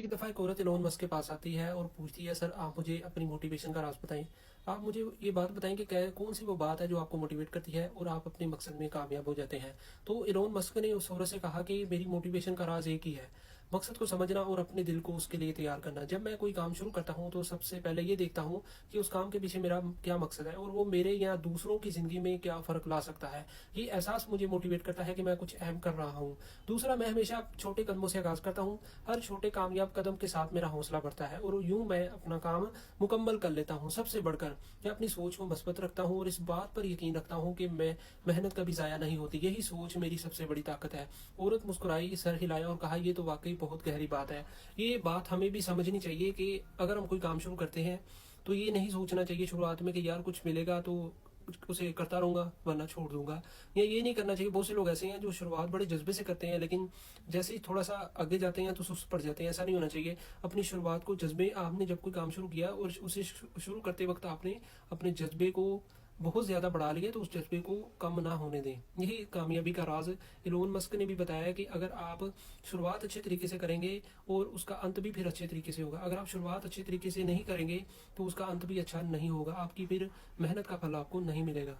एक दफ़ा एक औरत इलोन मस्क के पास आती है और पूछती है, सर आप मुझे अपनी मोटिवेशन का राज बताएं। आप मुझे ये बात बताएं कि क्या कौन सी वो बात है जो आपको मोटिवेट करती है और आप अपने मकसद में कामयाब हो जाते हैं। तो इलोन मस्क ने उस औरत से कहा कि मेरी मोटिवेशन का राज एक ही है, मकसद को समझना और अपने दिल को उसके लिए तैयार करना। जब मैं कोई काम शुरू करता हूँ तो सबसे पहले ये देखता हूँ कि उस काम के पीछे मेरा क्या मकसद है और वो मेरे या दूसरों की ज़िंदगी में क्या फ़र्क ला सकता है। ये एहसास मुझे मोटिवेट करता है कि मैं कुछ अहम कर रहा हूँ। दूसरा, मैं हमेशा छोटे कदमों से आगाज़ करता हूँ। हर छोटे कामयाब कदम के साथ मेरा हौसला बढ़ता है और यूं मैं अपना काम मुकम्मल कर लेता हूँ। सबसे बढ़कर मैं अपनी सोच को मस्बत रखता हूँ और इस बात पर यकीन रखता हूँ कि मैं मेहनत कभी ज़ाया नहीं होती। यही सोच मेरी सबसे बड़ी ताकत है। औरत मुस्कुराई, सर हिलाया और कहा, ये तो वाकई बहुत गहरी बात है। ये बात हमें भी समझनी चाहिए कि अगर हम कोई काम शुरू करते हैं तो ये नहीं सोचना चाहिए शुरुआत में कि यार कुछ मिलेगा तो उसे करता रहूंगा वरना छोड़ दूंगा, या ये नहीं करना चाहिए। बहुत से लोग ऐसे हैं जो शुरुआत बड़े जज्बे से करते हैं लेकिन जैसे ही थोड़ा सा आगे जाते हैं तो सुस्त पड़ जाते हैं। ऐसा नहीं होना चाहिए। अपनी शुरुआत को जज्बे, आपने जब कोई काम शुरू किया और उसे शुरू करते वक्त आपने अपने जज्बे को बहुत ज़्यादा बढ़ा लिया तो उस जज्बे को कम ना होने दें। यही कामयाबी का राज इलोन मस्क ने भी बताया कि अगर आप शुरुआत अच्छे तरीके से करेंगे और उसका अंत भी फिर अच्छे तरीके से होगा। अगर आप शुरुआत अच्छे तरीके से नहीं करेंगे तो उसका अंत भी अच्छा नहीं होगा, आपकी फिर मेहनत का फल आपको नहीं मिलेगा।